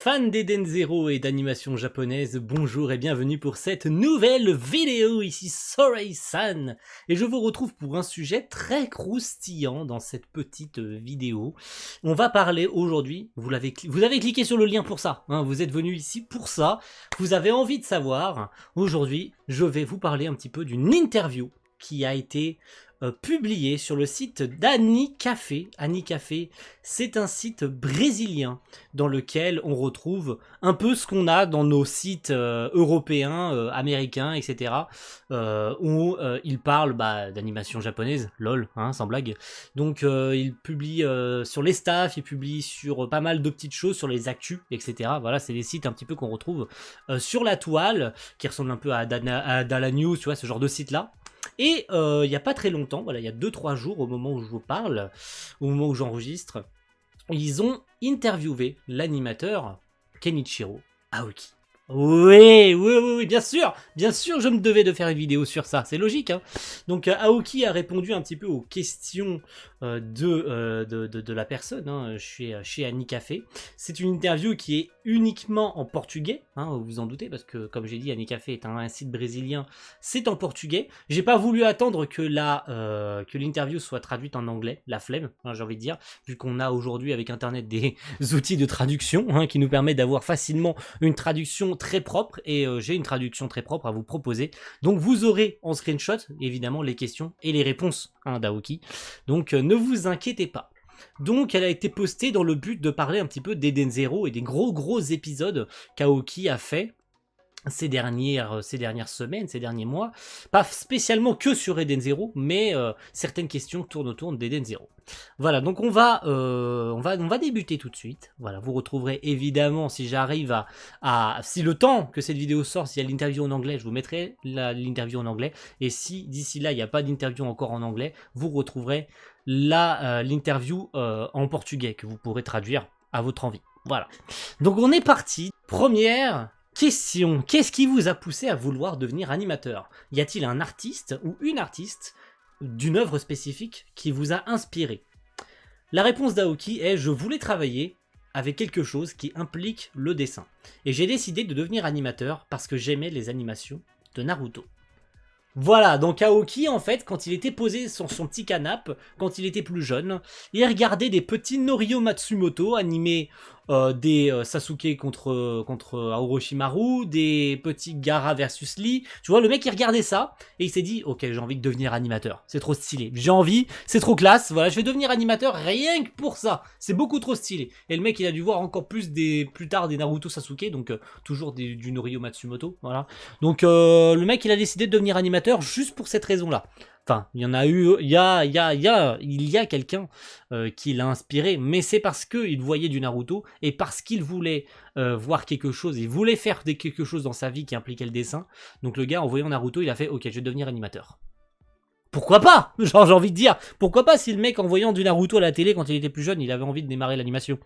fans d'Eden Zero et d'animation japonaise, bonjour et bienvenue pour cette nouvelle vidéo, ici Sorei-san. Et je vous retrouve pour un sujet très croustillant dans cette petite vidéo. On va parler aujourd'hui, vous avez cliqué sur le lien pour ça, hein, vous êtes venu ici pour ça, vous avez envie de savoir. Aujourd'hui, je vais vous parler un petit peu d'une interview qui a été publié sur le site d'AniCafé. AniCafé, c'est un site brésilien dans lequel on retrouve un peu ce qu'on a dans nos sites européens, américains, etc. Où ils parlent d'animation japonaise, lol, hein, sans blague. Donc ils publient sur les staffs, ils publient sur pas mal de petites choses, sur les actus, etc. Voilà, c'est des sites un petit peu qu'on retrouve sur la toile, qui ressemblent un peu à Dala News, tu vois, ce genre de site-là. Et il n'y a pas très longtemps, voilà, il y a 2-3 jours au moment où je vous parle, au moment où j'enregistre, ils ont interviewé l'animateur Kenichiro Aoki. Oui, bien sûr, je me devais de faire une vidéo sur ça, c'est logique, hein. Donc Aoki a répondu un petit peu aux questions de la personne, hein, chez AniCafé. C'est une interview qui est uniquement en portugais, hein, vous vous en doutez, parce que comme j'ai dit, AniCafé est un site brésilien, c'est en portugais. J'ai pas voulu attendre que l'interview soit traduite en anglais, la flemme, hein, j'ai envie de dire, vu qu'on a aujourd'hui avec internet des outils de traduction, hein, qui nous permettent d'avoir facilement une traduction très propre, et j'ai une traduction très propre à vous proposer. Donc vous aurez en screenshot évidemment les questions et les réponses, hein, d'Aoki. Donc ne vous inquiétez pas. Donc elle a été postée dans le but de parler un petit peu d'Eden Zero et des gros épisodes qu'Aoki a fait ces dernières semaines, ces derniers mois, pas spécialement que sur Eden Zero, mais certaines questions tournent autour d'Eden Zero. Voilà, donc on va débuter tout de suite. Voilà, vous retrouverez évidemment, si j'arrive si le temps que cette vidéo sort, s'il y a l'interview en anglais, je vous mettrai l'interview en anglais, et si d'ici là il n'y a pas d'interview encore en anglais, vous retrouverez l'interview en portugais que vous pourrez traduire à votre envie. Voilà, donc on est parti. Première question, qu'est-ce qui vous a poussé à vouloir devenir animateur? Y a-t-il un artiste ou une artiste d'une œuvre spécifique qui vous a inspiré? La réponse d'Aoki est: je voulais travailler avec quelque chose qui implique le dessin. Et j'ai décidé de devenir animateur parce que j'aimais les animations de Naruto. Voilà, donc Aoki, en fait, quand il était posé sur son petit canapé, quand il était plus jeune, il regardait des petits Norio Matsumoto animer des Sasuke contre Orochimaru, des petits Gaara versus Lee. Tu vois, le mec, il regardait ça, et il s'est dit, ok, j'ai envie de devenir animateur, c'est trop stylé. J'ai envie, c'est trop classe, voilà, je vais devenir animateur rien que pour ça. C'est beaucoup trop stylé. Et le mec, il a dû voir encore plus plus tard des Naruto Sasuke, donc toujours du Norio Matsumoto, voilà. Donc le mec, il a décidé de devenir animateur juste pour cette raison-là. Enfin, il y en a eu, il y a quelqu'un qui l'a inspiré, mais c'est parce qu'il voyait du Naruto et parce qu'il voulait voir quelque chose, il voulait faire quelque chose dans sa vie qui impliquait le dessin. Donc le gars, en voyant Naruto, il a fait, ok, je vais devenir animateur. Pourquoi pas? Genre, j'ai envie de dire, pourquoi pas si le mec, en voyant du Naruto à la télé quand il était plus jeune, il avait envie de démarrer l'animation?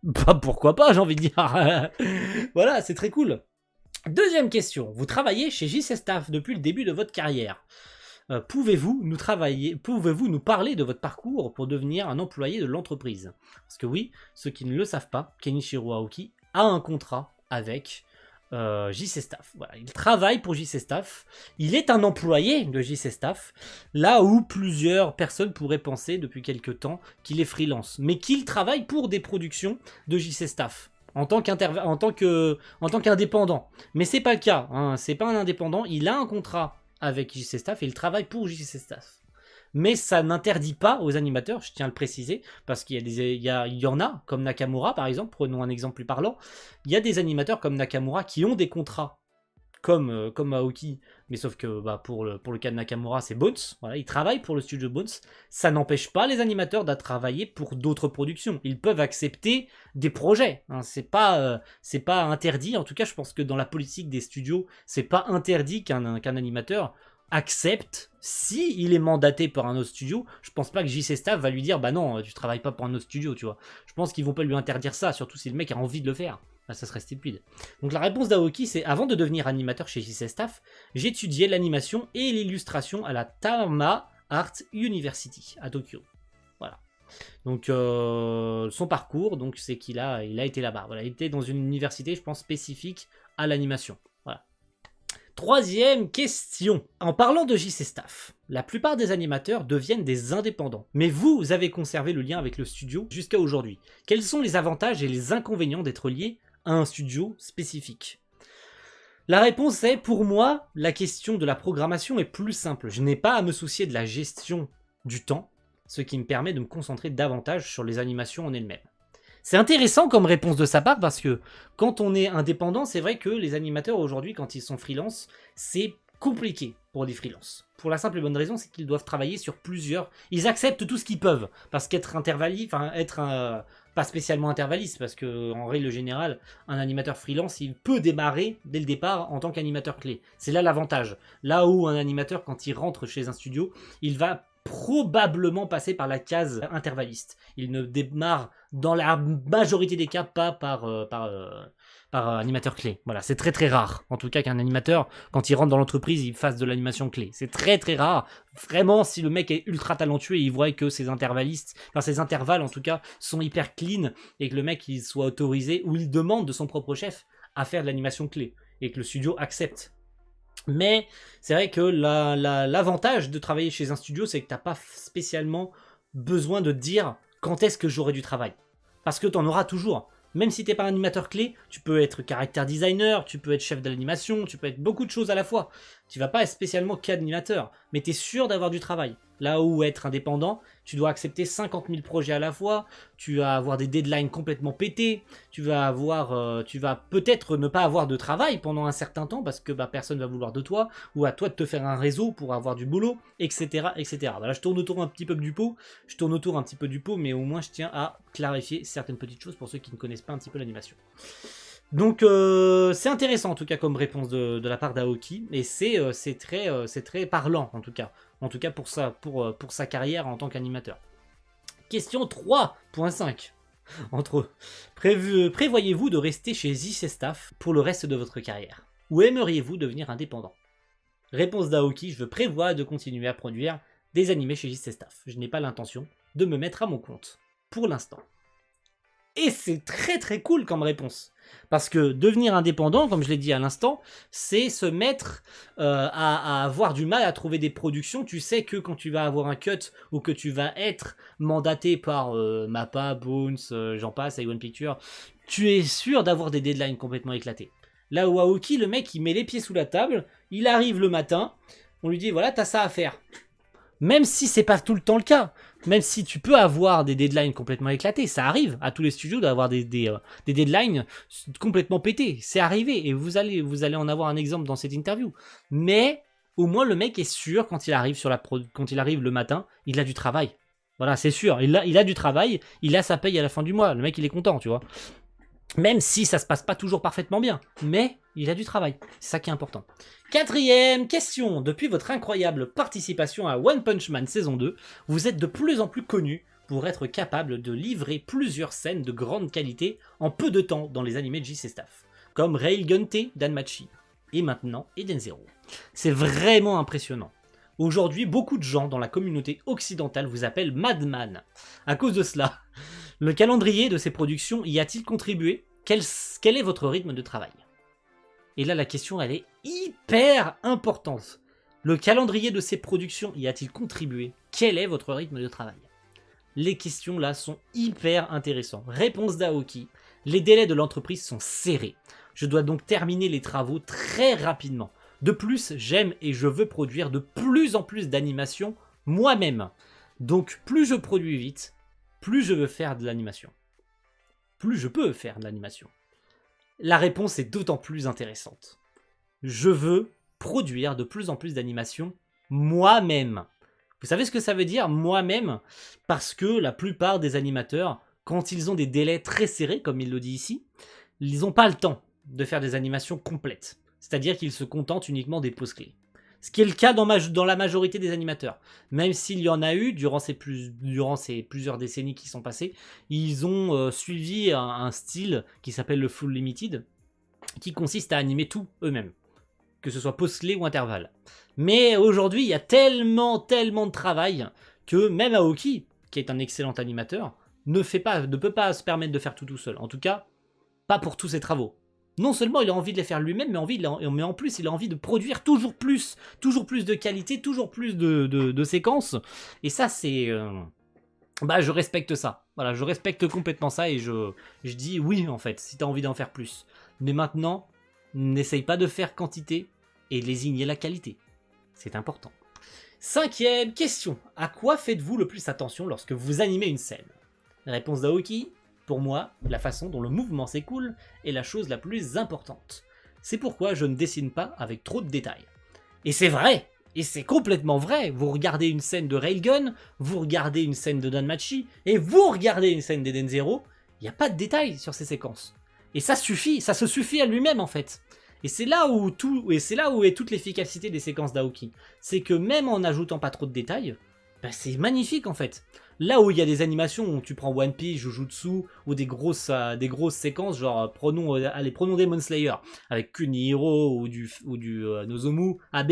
Bah, pourquoi pas, j'ai envie de dire. Voilà, c'est très cool. Deuxième question, vous travaillez chez JC Staff depuis le début de votre carrière. Pouvez-vous nous parler de votre parcours pour devenir un employé de l'entreprise? Parce que oui, ceux qui ne le savent pas, Kenichiro Aoki a un contrat avec JC Staff. Voilà, il travaille pour JC Staff, il est un employé de JC Staff, là où plusieurs personnes pourraient penser depuis quelque temps qu'il est freelance, mais qu'il travaille pour des productions de JC Staff. En tant qu'indépendant. Mais c'est pas le cas, hein, c'est pas un indépendant, il a un contrat avec JC Staff et il travaille pour JC Staff. Mais ça n'interdit pas aux animateurs, je tiens à le préciser, parce qu'il y en a, comme Nakamura par exemple, prenons un exemple plus parlant, il y a des animateurs comme Nakamura qui ont des contrats comme Aoki, mais sauf que pour le cas de Nakamura, c'est Bones, voilà, il travaille pour le studio Bones. Ça n'empêche pas les animateurs de travailler pour d'autres productions. Ils peuvent accepter des projets, hein. C'est pas interdit. En tout cas, je pense que dans la politique des studios, c'est pas interdit qu'un animateur accepte, si il est mandaté par un autre studio. Je pense pas que JC Staff va lui dire bah non, tu travailles pas pour un autre studio, tu vois. Je pense qu'ils vont pas lui interdire ça, surtout si le mec a envie de le faire. Ah, ça serait stupide. Donc la réponse d'Aoki, c'est: avant de devenir animateur chez JC Staff, j'étudiais l'animation et l'illustration à la Tama Art University à Tokyo. Voilà. Donc son parcours, donc c'est qu'il a, il a été là-bas. Voilà, il était dans une université, je pense, spécifique à l'animation. Voilà. Troisième question. En parlant de JC Staff, la plupart des animateurs deviennent des indépendants. Mais vous avez conservé le lien avec le studio jusqu'à aujourd'hui. Quels sont les avantages et les inconvénients d'être lié à un studio spécifique? La réponse est, pour moi, la question de la programmation est plus simple. Je n'ai pas à me soucier de la gestion du temps, ce qui me permet de me concentrer davantage sur les animations en elles-mêmes. C'est intéressant comme réponse de sa part parce que quand on est indépendant, c'est vrai que les animateurs aujourd'hui, quand ils sont freelance, c'est compliqué pour des freelances. Pour la simple et bonne raison, c'est qu'ils doivent travailler sur plusieurs... Ils acceptent tout ce qu'ils peuvent, parce qu'être intervalliste, enfin être pas spécialement intervalliste, parce que en règle générale, un animateur freelance, il peut démarrer dès le départ en tant qu'animateur clé. C'est là l'avantage. Là où un animateur, quand il rentre chez un studio, il va probablement passer par la case intervalliste. Il ne démarre dans la majorité des cas pas par animateur clé. Voilà, c'est très très rare. En tout cas qu'un animateur, quand il rentre dans l'entreprise, il fasse de l'animation clé. C'est très très rare. Vraiment, si le mec est ultra talentueux et il voit que ses intervallistes, enfin ses intervalles en tout cas, sont hyper clean et que le mec il soit autorisé ou il demande de son propre chef à faire de l'animation clé et que le studio accepte. Mais c'est vrai que l'avantage de travailler chez un studio, c'est que t'as pas spécialement besoin de te dire quand est-ce que j'aurai du travail. Parce que t'en auras toujours. Même si t'es pas animateur clé, tu peux être character designer, tu peux être chef de l'animation, tu peux être beaucoup de choses à la fois. Tu vas pas être spécialement qu'animateur, mais t'es sûr d'avoir du travail. Là où être indépendant, tu dois accepter 50 000 projets à la fois, tu vas avoir des deadlines complètement pétés, tu vas peut-être ne pas avoir de travail pendant un certain temps parce que personne va vouloir de toi, ou à toi de te faire un réseau pour avoir du boulot, etc. etc. Voilà, je tourne autour un petit peu du pot, mais au moins je tiens à clarifier certaines petites choses pour ceux qui ne connaissent pas un petit peu l'animation. Donc c'est intéressant en tout cas comme réponse de la part d'Aoki, et c'est très parlant en tout cas pour sa carrière en tant qu'animateur. Question 3.5. Entre eux. Prévoyez-vous de rester chez JC Staff pour le reste de votre carrière? Ou aimeriez-vous devenir indépendant? Réponse d'Aoki, je prévois de continuer à produire des animés chez JC Staff. Je n'ai pas l'intention de me mettre à mon compte. Pour l'instant. Et c'est très très cool comme réponse. Parce que devenir indépendant, comme je l'ai dit à l'instant, c'est se mettre à avoir du mal à trouver des productions. Tu sais que quand tu vas avoir un cut ou que tu vas être mandaté par Mappa, Bones, j'en passe, A1 Pictures, tu es sûr d'avoir des deadlines complètement éclatés. Là où Aoki, le mec, il met les pieds sous la table, il arrive le matin, on lui dit voilà, t'as ça à faire. Même si c'est pas tout le temps le cas, même si tu peux avoir des deadlines complètement éclatés, ça arrive à tous les studios d'avoir des deadlines complètement pétés, c'est arrivé, et vous allez en avoir un exemple dans cette interview. Mais au moins le mec est sûr quand il arrive quand il arrive le matin, il a du travail. Voilà, c'est sûr, il a du travail, il a sa paye à la fin du mois, le mec il est content, tu vois. Même si ça se passe pas toujours parfaitement bien, mais il a du travail, c'est ça qui est important. Quatrième question, depuis votre incroyable participation à One Punch Man saison 2, vous êtes de plus en plus connu pour être capable de livrer plusieurs scènes de grande qualité en peu de temps dans les animés de JC Staff, comme Railgun T d'Anmachi, et maintenant Eden Zero. C'est vraiment impressionnant. Aujourd'hui, beaucoup de gens dans la communauté occidentale vous appellent Madman. À cause de cela, le calendrier de ces productions y a-t-il contribué? Quel est votre rythme de travail? Et là, la question, elle est hyper importante. Le calendrier de ces productions y a-t-il contribué? Quel est votre rythme de travail? Les questions là sont hyper intéressantes. Réponse d'Aoki. Les délais de l'entreprise sont serrés. Je dois donc terminer les travaux très rapidement. De plus, j'aime et je veux produire de plus en plus d'animations moi-même. Donc plus je produis vite, plus je veux faire de l'animation. Plus je peux faire de l'animation. La réponse est d'autant plus intéressante. Je veux produire de plus en plus d'animations moi-même. Vous savez ce que ça veut dire, moi-même? Parce que la plupart des animateurs, quand ils ont des délais très serrés, comme il le dit ici, ils n'ont pas le temps de faire des animations complètes. C'est-à-dire qu'ils se contentent uniquement des poses clés. Ce qui est le cas dans la majorité des animateurs. Même s'il y en a eu, durant ces plusieurs décennies qui sont passées, ils ont suivi un style qui s'appelle le Full Limited, qui consiste à animer tout eux-mêmes, que ce soit pause clé ou intervalle. Mais aujourd'hui, il y a tellement de travail que même Aoki, qui est un excellent animateur, ne peut pas se permettre de faire tout seul. En tout cas, pas pour tous ses travaux. Non seulement il a envie de les faire lui-même, mais en plus il a envie de produire toujours plus de qualité, toujours plus de séquences. Et ça, c'est... bah, je respecte ça. Voilà, je respecte complètement ça et je dis oui, en fait, si tu as envie d'en faire plus. Mais maintenant, n'essaye pas de faire quantité et lésigner la qualité. C'est important. 5e question. À quoi faites-vous le plus attention lorsque vous animez une scène? Réponse d'Aoki. Pour moi, la façon dont le mouvement s'écoule est la chose la plus importante. C'est pourquoi je ne dessine pas avec trop de détails. Et c'est vrai! Et c'est complètement vrai! Vous regardez une scène de Railgun, vous regardez une scène de Danmachi, et vous regardez une scène d'Eden Zero, il n'y a pas de détails sur ces séquences. Et ça suffit, ça se suffit à lui-même en fait. Et c'est là où est toute l'efficacité des séquences d'Aoki. C'est que même en n'ajoutant pas trop de détails, bah c'est magnifique en fait. Là où il y a des animations où tu prends One Piece, Jujutsu, ou des grosses séquences, genre prenons Demon Slayer, avec Kunihiro ou du Nozomu Abe,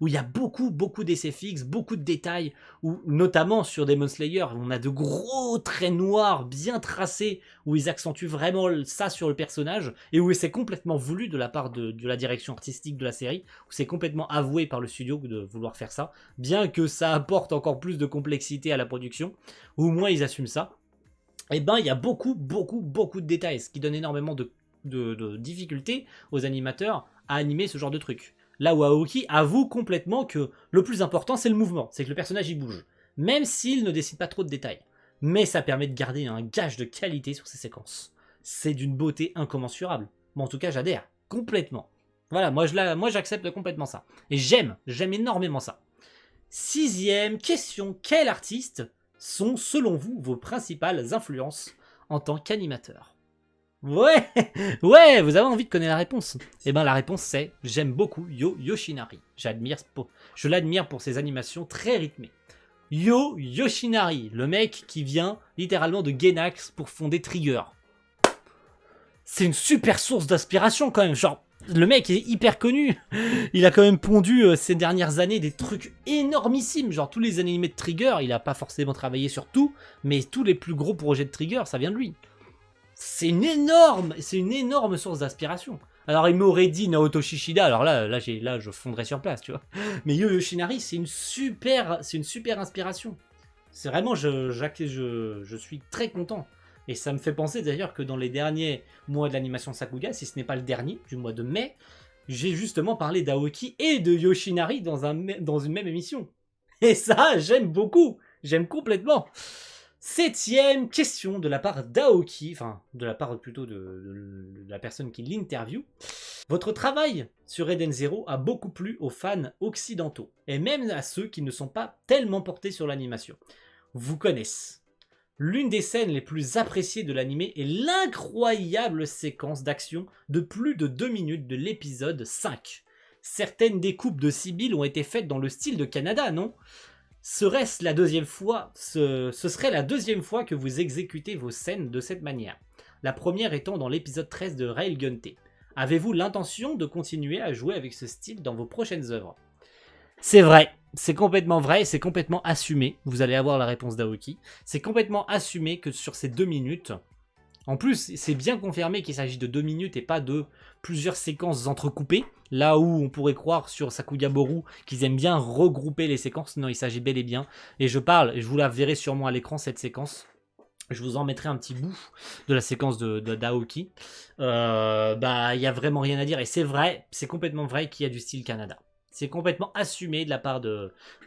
où il y a beaucoup d'essais fixes, beaucoup de détails, où notamment sur Demon Slayer, on a de gros traits noirs bien tracés, où ils accentuent vraiment ça sur le personnage, et où c'est complètement voulu de la part de la direction artistique de la série, où c'est complètement avoué par le studio de vouloir faire ça, bien que ça apporte encore plus de complexité à la production, ou au moins ils assument ça. Et ben il y a beaucoup de détails, ce qui donne énormément de difficultés aux animateurs à animer ce genre de truc. Là où Aoki avoue complètement que le plus important c'est le mouvement, c'est que le personnage y bouge, même s'il ne décide pas trop de détails. Mais ça permet de garder un gage de qualité sur ces séquences. C'est d'une beauté incommensurable. Bon, en tout cas j'adhère complètement. Voilà, moi j'accepte complètement ça. Et j'aime énormément ça. 6e question, quel artiste sont selon vous vos principales influences en tant qu'animateur? Ouais, ouais, vous avez envie de connaître la réponse? Eh ben la réponse c'est, j'aime beaucoup Yoshinari. Je l'admire pour ses animations très rythmées. Yoshinari, le mec qui vient littéralement de Gainax pour fonder Trigger. C'est une super source d'inspiration quand même, genre... Le mec est hyper connu, il a quand même pondu ces dernières années des trucs énormissimes, genre tous les animés de Trigger, il a pas forcément travaillé sur tout, mais tous les plus gros projets de Trigger, ça vient de lui. C'est une énorme source d'inspiration. Alors il m'aurait dit Naoto Shishida, alors là je fondrais sur place, tu vois. Mais Yoshinari, c'est une super inspiration. C'est vraiment, je suis très content. Et ça me fait penser d'ailleurs que dans les derniers mois de l'animation Sakuga, si ce n'est pas le dernier, du mois de mai, j'ai justement parlé d'Aoki et de Yoshinari dans une même émission. Et ça, j'aime beaucoup, j'aime complètement. 7e question de la part d'Aoki, enfin de la part plutôt de la personne qui l'interview. Votre travail sur Eden Zero a beaucoup plu aux fans occidentaux, et même à ceux qui ne sont pas tellement portés sur l'animation. Vous connaissez. L'une des scènes les plus appréciées de l'anime est l'incroyable séquence d'action de plus de 2 minutes de l'épisode 5. Certaines découpes de Sibyl ont été faites dans le style de Canada, non? Serait-ce la deuxième fois, ce serait la deuxième fois que vous exécutez vos scènes de cette manière. La première étant dans l'épisode 13 de Railgun T. Avez-vous l'intention de continuer à jouer avec ce style dans vos prochaines œuvres? C'est vrai. C'est complètement vrai, c'est complètement assumé. Vous allez avoir la réponse d'Aoki. C'est complètement assumé que sur ces 2 minutes, en plus, c'est bien confirmé qu'il s'agit de 2 minutes et pas de plusieurs séquences entrecoupées. Là où on pourrait croire sur Sakuga Boru qu'ils aiment bien regrouper les séquences. Non, il s'agit bel et bien. Et je vous la verrai sûrement à l'écran, cette séquence. Je vous en mettrai un petit bout de la séquence d'Aoki. Bah, il n'y a vraiment rien à dire. Et c'est vrai, c'est complètement vrai qu'il y a du style Canada. C'est complètement assumé de la part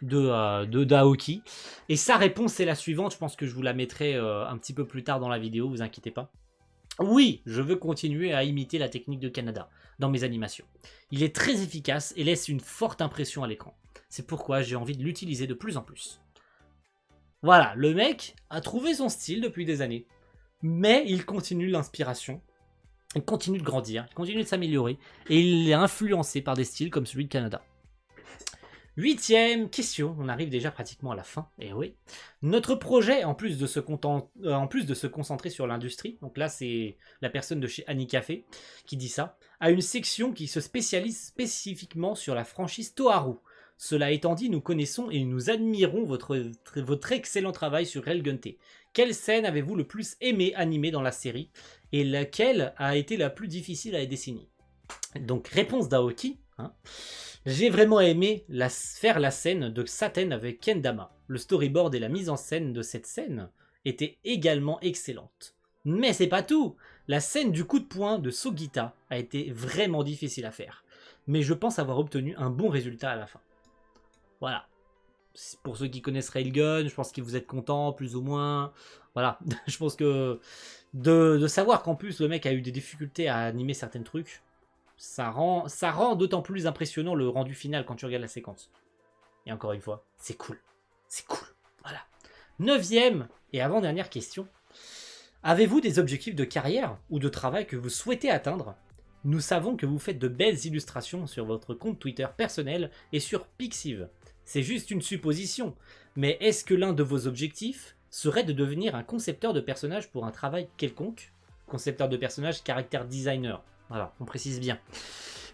d'Aoki. Et sa réponse, c'est la suivante. Je pense que je vous la mettrai un petit peu plus tard dans la vidéo, vous inquiétez pas. Oui, je veux continuer à imiter la technique de Canada dans mes animations. Il est très efficace et laisse une forte impression à l'écran. C'est pourquoi j'ai envie de l'utiliser de plus en plus. Voilà, le mec a trouvé son style depuis des années. Mais il continue l'inspiration. Il continue de grandir, il continue de s'améliorer. Et il est influencé par des styles comme celui de Canada. 8e question, on arrive déjà pratiquement à la fin, et oui. Notre projet, en plus de se concentrer sur l'industrie, donc là c'est la personne de chez Annie Café qui dit ça, a une section qui se spécialise spécifiquement sur la franchise Toharu. Cela étant dit, nous connaissons et nous admirons votre excellent travail sur Helgente. Quelle scène avez-vous le plus aimé animer dans la série et laquelle a été la plus difficile à dessiner? Donc, réponse d'Aoki. J'ai vraiment aimé faire la scène de Saten avec Kendama. Le storyboard et la mise en scène de cette scène étaient également excellentes. Mais c'est pas tout. La scène du coup de poing de Sogita a été vraiment difficile à faire. Mais je pense avoir obtenu un bon résultat à la fin. Voilà. Pour ceux qui connaissent Railgun, je pense que vous êtes contents, plus ou moins. Voilà. Je pense que de savoir qu'en plus le mec a eu des difficultés à animer certains trucs, ça rend d'autant plus impressionnant le rendu final quand tu regardes la séquence. Et encore une fois, c'est cool. C'est cool. Voilà. 9e et avant-dernière question. Avez-vous des objectifs de carrière ou de travail que vous souhaitez atteindre? Nous savons que vous faites de belles illustrations sur votre compte Twitter personnel et sur Pixiv. C'est juste une supposition, mais est-ce que l'un de vos objectifs serait de devenir un concepteur de personnages pour un travail quelconque? Concepteur de personnages, caractère designer. Voilà, on précise bien.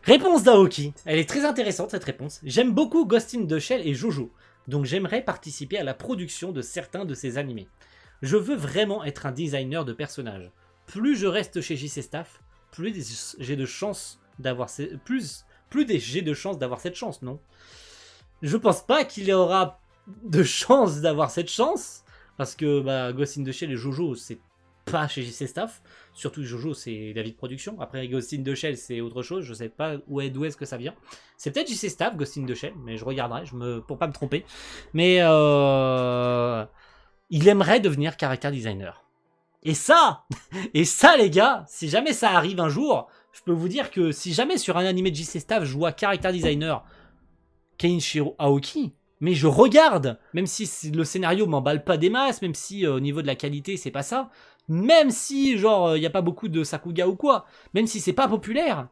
Réponse d'Aoki. Elle est très intéressante cette réponse. J'aime beaucoup Ghost in the Shell et Jojo, donc j'aimerais participer à la production de certains de ces animés. Je veux vraiment être un designer de personnages. Plus je reste chez JC Staff, plus j'ai de chances d'avoir j'ai de chances d'avoir cette chance, non? Je pense pas qu'il y aura de chance d'avoir cette chance, parce que Ghost in the Shell et Jojo, c'est pas chez JC Staff. Surtout Jojo, c'est David Production. Après Ghost in the Shell, c'est autre chose. Je sais pas d'où est-ce que ça vient. C'est peut-être JC Staff, Ghost in the Shell, mais je regarderai pour pas me tromper. Mais il aimerait devenir character designer. Et ça les gars, si jamais ça arrive un jour, je peux vous dire que si jamais sur un animé de JC Staff, je vois character designer Kenichiro Aoki, mais je regarde, même si le scénario m'emballe pas des masses, même si au niveau de la qualité c'est pas ça, même si genre y a pas beaucoup de Sakuga ou quoi, même si c'est pas populaire,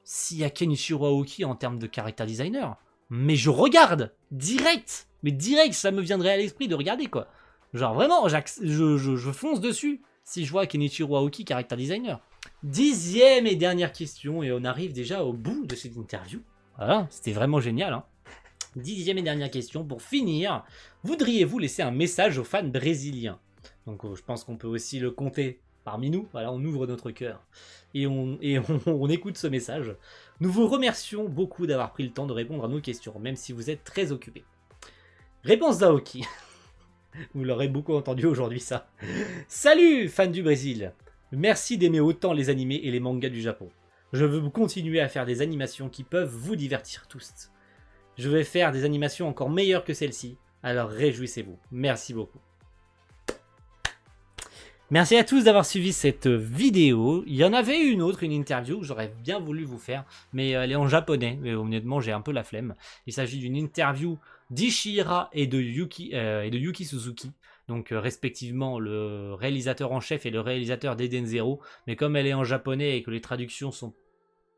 s'il y a Kenichiro Aoki en termes de character designer, mais je regarde direct, ça me viendrait à l'esprit de regarder quoi. Genre vraiment, je fonce dessus si je vois Kenichiro Aoki, character designer. 10e et dernière question, et on arrive déjà au bout de cette interview. Voilà, c'était vraiment génial. 10e et dernière question, pour finir, voudriez-vous laisser un message aux fans brésiliens? Donc je pense qu'on peut aussi le compter parmi nous. Voilà, on ouvre notre cœur et on écoute ce message. Nous vous remercions beaucoup d'avoir pris le temps de répondre à nos questions, même si vous êtes très occupés. Réponse d'Aoki. Vous l'aurez beaucoup entendu aujourd'hui, ça. Salut, fans du Brésil. Merci d'aimer autant les animés et les mangas du Japon. Je veux continuer à faire des animations qui peuvent vous divertir tous. Je vais faire des animations encore meilleures que celle-ci, alors réjouissez-vous. Merci beaucoup. Merci à tous d'avoir suivi cette vidéo. Il y en avait une autre, une interview que j'aurais bien voulu vous faire, mais elle est en japonais, mais honnêtement j'ai un peu la flemme. Il s'agit d'une interview d'Ishihara et de Yuki Suzuki, donc respectivement le réalisateur en chef et le réalisateur d'Eden Zero, mais comme elle est en japonais et que les traductions sont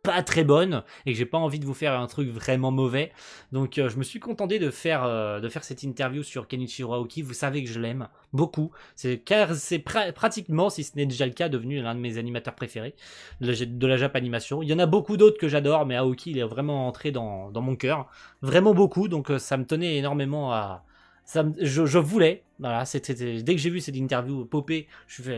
pas très bonnes et que j'ai pas envie de vous faire un truc vraiment mauvais, donc je me suis contenté de faire cette interview sur Kenichiro Aoki. Vous savez que je l'aime beaucoup, car c'est pratiquement, si ce n'est déjà le cas, devenu l'un de mes animateurs préférés de la Japanimation. Il y en a beaucoup d'autres que j'adore, mais Aoki il est vraiment entré dans mon cœur, vraiment beaucoup, donc ça me tenait énormément à... Je voulais, voilà, dès que j'ai vu cette interview popper,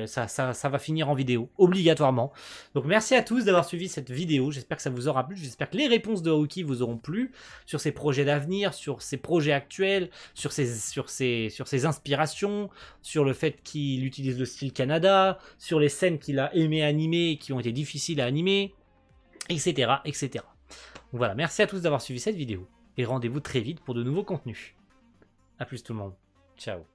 ça va finir en vidéo, obligatoirement. Donc merci à tous d'avoir suivi cette vidéo, j'espère que ça vous aura plu, j'espère que les réponses de Aoki vous auront plu, sur ses projets d'avenir, sur ses projets actuels, sur ses inspirations, sur le fait qu'il utilise le style Canada, sur les scènes qu'il a aimé animer et qui ont été difficiles à animer, etc. etc. Donc voilà, merci à tous d'avoir suivi cette vidéo, et rendez-vous très vite pour de nouveaux contenus. A plus tout le monde. Ciao.